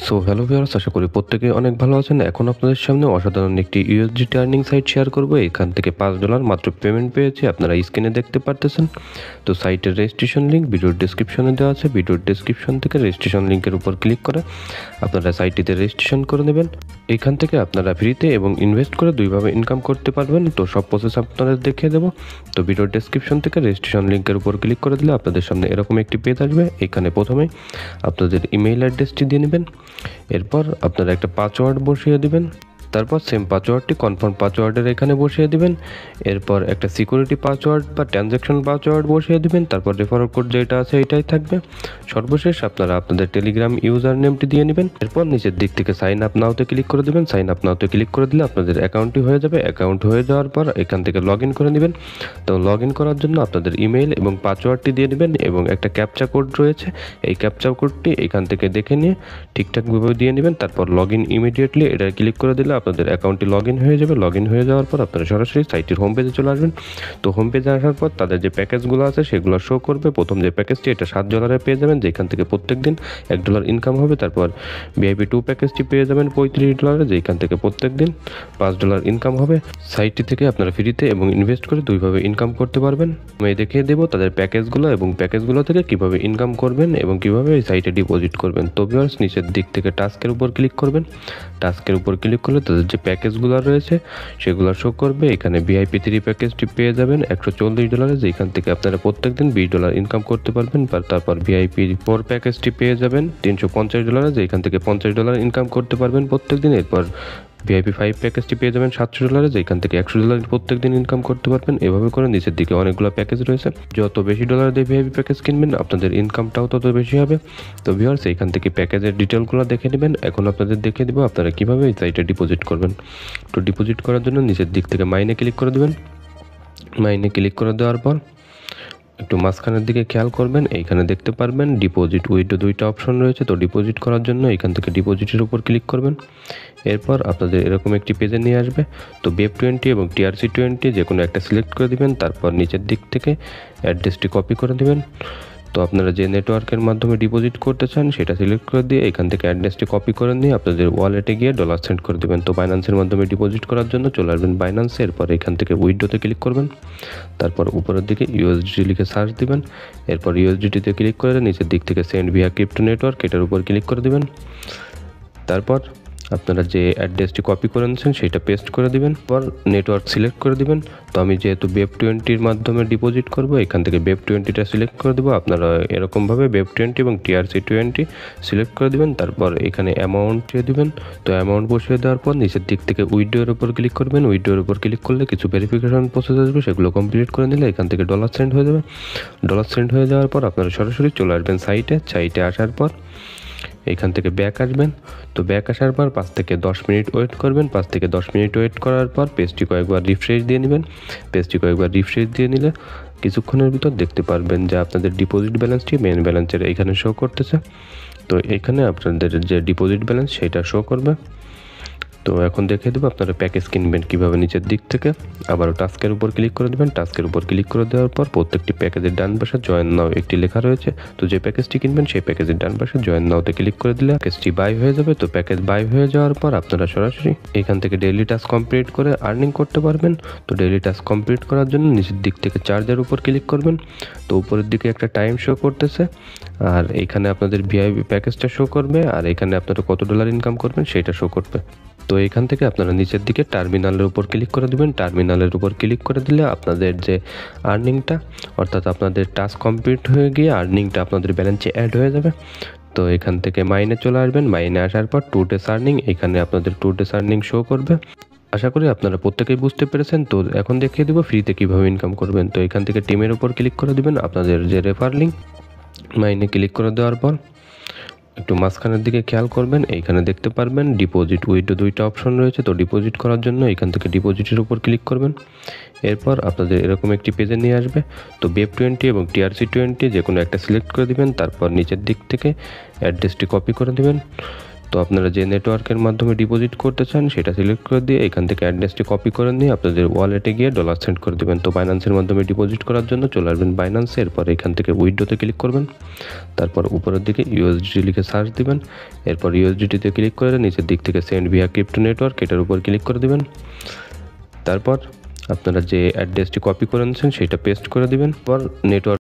So hello viewers, আশা করি প্রত্যেকে অনেক ভালো আছেন। এখন আপনাদের সামনে অসাধারণ একটি ইউএসডিটি আর্নিং সাইট শেয়ার করব। এখান থেকে $5 মাত্র পেমেন্ট পেয়েছি, আপনারা স্ক্রিনে দেখতে পারতেছেন। তো সাইটের রেজিস্ট্রেশন লিঙ্ক ভিডিওর ডেসক্রিপশনে দেওয়া আছে। ভিডিওর ডেসক্রিপশন থেকে রেজিস্ট্রেশন লিঙ্কের উপর ক্লিক করে আপনারা সাইটটিতে রেজিস্ট্রেশন করে নেবেন। এখান থেকে আপনারা ফ্রিতে এবং ইনভেস্ট করে দুইভাবে ইনকাম করতে পারবেন। তো সব প্রসেস আপনাদের দেখিয়ে দেবো। তো ভিডিওর ডেসক্রিপশন থেকে রেজিস্ট্রেশন লিঙ্কের উপর ক্লিক করে দিলে আপনাদের সামনে এরকম একটি পেজ আসবে। এখানে প্রথমেই আপনাদের ইমেইল অ্যাড্রেসটি দিয়ে নেবেন। এরপর আপনারা একটা পাসওয়ার্ড বসিয়ে দিবেন। তারপর সেম পাসওয়ার্ডটি কনফার্ম পাসওয়ার্ডের এখানে বসিয়ে দিবেন। এরপর একটা সিকিউরিটি পাসওয়ার্ড বা ট্রানজ্যাকশন পাসওয়ার্ড বসিয়ে দিবেন। তারপর রেফারেল কোড যেটা আছে এটাই থাকবে। সর্বশেষ আপনারা আপনাদের টেলিগ্রাম ইউজার নেমটি দিয়ে নেবেন। এরপর নিচের দিক থেকে সাইন আপ নাওতে ক্লিক করে দেবেন। সাইন আপ নাওতে ক্লিক করে দিলে আপনাদের অ্যাকাউন্টটি হয়ে যাবে। অ্যাকাউন্ট হয়ে যাওয়ার পর এখান থেকে লগ ইন করে নেবেন। তো লগ ইন করার জন্য আপনাদের ইমেল এবং পাসওয়ার্ডটি দিয়ে নেবেন এবং একটা ক্যাপচা কোড রয়েছে। এই ক্যাপচা কোডটি এখান থেকে দেখে নিয়ে ঠিকঠাকভাবে দিয়ে নেবেন। তারপর লগ ইন ইমিডিয়েটলি এটা ক্লিক করে দিলে আপনাদের অ্যাকাউন্টটি লগ ইন হয়ে যাবে। লগ ইন হয়ে যাওয়ার পর আপনারা সরাসরি সাইটের হোম পেজে চলে আসবেন। তো হোম পেজে আসার পর তাদের যে প্যাকেজগুলো আছে সেগুলো শো করবে। প্রথম যে প্যাকেজটি এটা $7 পেয়ে যাবেন, যেখান থেকে প্রত্যেক দিন $1 ইনকাম হবে। তারপর VIP 2 প্যাকেজটি পেয়ে যাবেন $35, যেখান থেকে প্রত্যেক দিন $5 ইনকাম হবে। সাইটটি থেকে আপনারা ফ্রিতে এবং ইনভেস্ট করে দুইভাবে ইনকাম করতে পারবেন। আমি দেখিয়ে দেবো তাদের প্যাকেজগুলো এবং প্যাকেজগুলো থেকে কিভাবে ইনকাম করবেন এবং কিভাবে এই সাইটে ডিপোজিট করবেন। তো ভিউয়ার্স, নিচের দিক থেকে টাস্কের উপর ক্লিক করবেন। টাস্কের উপর ক্লিক করলে তাদের যে প্যাকেজগুলো রয়েছে সেগুলো শো করবে। এখানে VIP 3 প্যাকেজটি পেয়ে যাবেন $140, যেখান থেকে আপনারা প্রত্যেক দিন $20 ইনকাম করতে পারবেন। তারপর VIP 4 প্যাকেজটি পেয়ে যাবেন $350, যেখান থেকে $50 ইনকাম করতে পারবেন প্রত্যেক দিন। এরপর VIP 5 প্যাকেজটি পেয়ে যাবেন $700, যেখান থেকে $100 প্রত্যেক দিন ইনকাম করতে পারবেন। এভাবে করে নিচের দিকে অনেকগুলো প্যাকেজ রয়েছে। যত বেশি ডলার দিয়ে VIP প্যাকেজ কিনবেন আপনাদের ইনকামটাও তত বেশি হবে। তো ভিউয়ার্স, এইখান থেকে প্যাকেজের ডিটেলগুলো দেখে নেবেন। এখন আপনাদের দেখে দেবো আপনারা কীভাবে এই সাইটে ডিপোজিট করবেন। তো ডিপোজিট করার জন্য নিচের দিক থেকে মাইনে ক্লিক করে দেবেন। মাইনে ক্লিক করে দেওয়ার পর একটু মাঝখানের দিকে খেয়াল করবেন, এইখানে দেখতে পারবেন ডিপোজিট উইথড্র দুইটা অপশন রয়েছে। তো ডিপোজিট করার জন্য এখান থেকে ডিপোজিটের উপর ক্লিক করবেন। এরপর আপনাদের এরকম একটি পেজে নিয়ে আসবে। তো BEP20 এবং TRC20 যে কোনো একটা সিলেক্ট করে দিবেন। তারপর নিচের দিক থেকে অ্যাড্রেসটি কপি করে দিবেন। তো আপনারা যে নেটওয়ার্কের মাধ্যমে ডিপোজিট করতে চান সেটা সিলেক্ট করে দিয়ে এখান থেকে অ্যাড্রেসটি কপি করে নিয়ে আপনাদের ওয়ালেটে গিয়ে ডলার সেন্ড করে দেবেন। তো বাইন্যান্সের মাধ্যমে ডিপোজিট করার জন্য চলে আসবেন বাইন্যান্সে। এরপর এখান থেকে উইথড্রোতে ক্লিক করবেন। তারপর উপরের দিকে USDT লিখে সার্চ দিবেন। এরপর USDTতে ক্লিক করে নিচের দিক থেকে সেন্ড ভিয়া ক্রিপ্টো নেটওয়ার্ক এটার উপর ক্লিক করে দেবেন। তারপর আপনারা যে অ্যাড্রেসটি কপি করে নিয়েছেন সেটা পেস্ট করে দিবেন। পর নেটওয়ার্ক সিলেক্ট করে দিবেন। তো আমি যেহেতু BEP20-র মাধ্যমে ডিপোজিট করব, এখান থেকে BEP20টা সিলেক্ট করে দেবো। আপনারা এরকমভাবে BEP20 এবং TRC20 সিলেক্ট করে দিবেন। তারপর এখানে অ্যামাউন্ট দিয়ে দিবেন। তো অ্যামাউন্ট বসিয়ে দেওয়ার পর নিচের দিক থেকে উইথড্রোর উপর ক্লিক করবেন। উইথড্রোর উপর ক্লিক করলে কিছু ভেরিফিকেশন প্রসেস আসবে, সেগুলো কমপ্লিট করে নিলে এখান থেকে ডলার সেন্ড হয়ে যাবে। ডলার সেন্ড হয়ে যাওয়ার পর আপনারা সরাসরি চলে আসবেন সাইটে আসার পর এখান থেকে ব্যাক আসবেন। তো ব্যাক আসার পর 5 থেকে 10 মিনিট ওয়েট করবেন। 5 থেকে 10 মিনিট ওয়েট করার পর পেজটি কয়েকবার রিফ্রেশ দিয়ে নেবেন। পেজটি কয়েকবার রিফ্রেশ দিয়ে নিলে কিছুক্ষণের ভিতর দেখতে পারবেন যে আপনাদের ডিপোজিট ব্যালেন্সটি মেন ব্যালেন্সের এখানে শো করতেছে। তো এখানে আপনাদের যে ডিপোজিট ব্যালেন্স সেটা শো করবে। তো এখন দেখিয়ে দেবো আপনারা প্যাকেজ কিনবেন কীভাবে। নিচের দিক থেকে আবারও টাস্কের উপর ক্লিক করে দেবেন। টাস্কের উপর ক্লিক করে দেওয়ার পর প্রত্যেকটি প্যাকেজের ডান পাশে জয়েন নাও একটি লেখা রয়েছে। তো যে প্যাকেজটি কিনবেন সেই প্যাকেজের ডান পাশে জয়েন নাওতে ক্লিক করে দিলে প্যাকেজটি বাই হয়ে যাবে। তো প্যাকেজ বাই হয়ে যাওয়ার পর আপনারা সরাসরি এখান থেকে ডেইলি টাস্ক কমপ্লিট করে আর্নিং করতে পারবেন। তো ডেইলি টাস্ক কমপ্লিট করার জন্য নিচের দিক থেকে চার্জের উপর ক্লিক করবেন। তো উপরের দিকে একটা টাইম শো করতেছে আর এখানে আপনাদের VIP প্যাকেজটা শো করবে আর এখানে আপনারা কত ডলার ইনকাম করবেন সেটা শো করবে। তো এখান থেকে আপনারা নিচের দিকে টার্মিনালের উপর ক্লিক করে দেবেন। টার্মিনালের উপর ক্লিক করে দিলে আপনাদের যে আর্নিংটা অর্থাৎ আপনাদের টাস্ক কমপ্লিট হয়ে গিয়ে আর্নিংটা আপনাদের ব্যালেন্সে অ্যাড হয়ে যাবে। তো এখান থেকে মাইনে চলে আসবেন। মাইনে আসার পর 2 ডেজ আর্নিং, এখানে আপনাদের 2 ডেজ আর্নিং শো করবে। আশা করি আপনারা প্রত্যেকেই বুঝতে পেরেছেন। তো এখন দেখিয়ে দেবো ফ্রিতে কীভাবে ইনকাম করবেন। তো এখান থেকে টিমের উপর ক্লিক করে দেবেন। আপনাদের যে রেফার লিঙ্ক মাইনে ক্লিক করে দেওয়ার পর একটু মাঝখানের দিকে খেয়াল করবেন, এইখানে দেখতে পারবেন ডিপোজিট উইথড্রো দুইটা অপশন রয়েছে। তো ডিপোজিট করার জন্য এখান থেকে ডিপোজিটের উপর ক্লিক করবেন। এরপর আপনাদের এরকম একটি পেজে নিয়ে আসবে। তো BEP20 এবং TRC20 যে কোনো একটা সিলেক্ট করে দিবেন। তারপর নিচের দিক থেকে অ্যাড্রেসটি কপি করে দিবেন। তো আপনারা যে নেটওয়ার্কের মাধ্যমে ডিপোজিট করতে চান সেটা সিলেক্ট করে দিয়ে এখান থেকে অ্যাড্রেসটি কপি করে নিয়ে আপনাদের ওয়ালেটে গিয়ে ডলার সেন্ড করে দেবেন। তো বাইন্যান্সের মাধ্যমে ডিপোজিট করার জন্য চলে আসবেন বাইন্যান্সে, এরপর এখান থেকে উইথড্রোতে ক্লিক করবেন, তারপর উপরের দিকে ইউএসডিটি লিখে সার্চ দিবেন, এরপর ইউএসডিটিতে ক্লিক করে নিচের দিক থেকে সেন্ড ভিয়া ক্রিপ্টো নেটওয়ার্ক এটার উপর ক্লিক করে দিবেন। তারপর আপনারা যে অ্যাড্রেসটি কপি করে নিয়েছেন সেটা পেস্ট করে দিবেন, পর নেটওয়ার্ক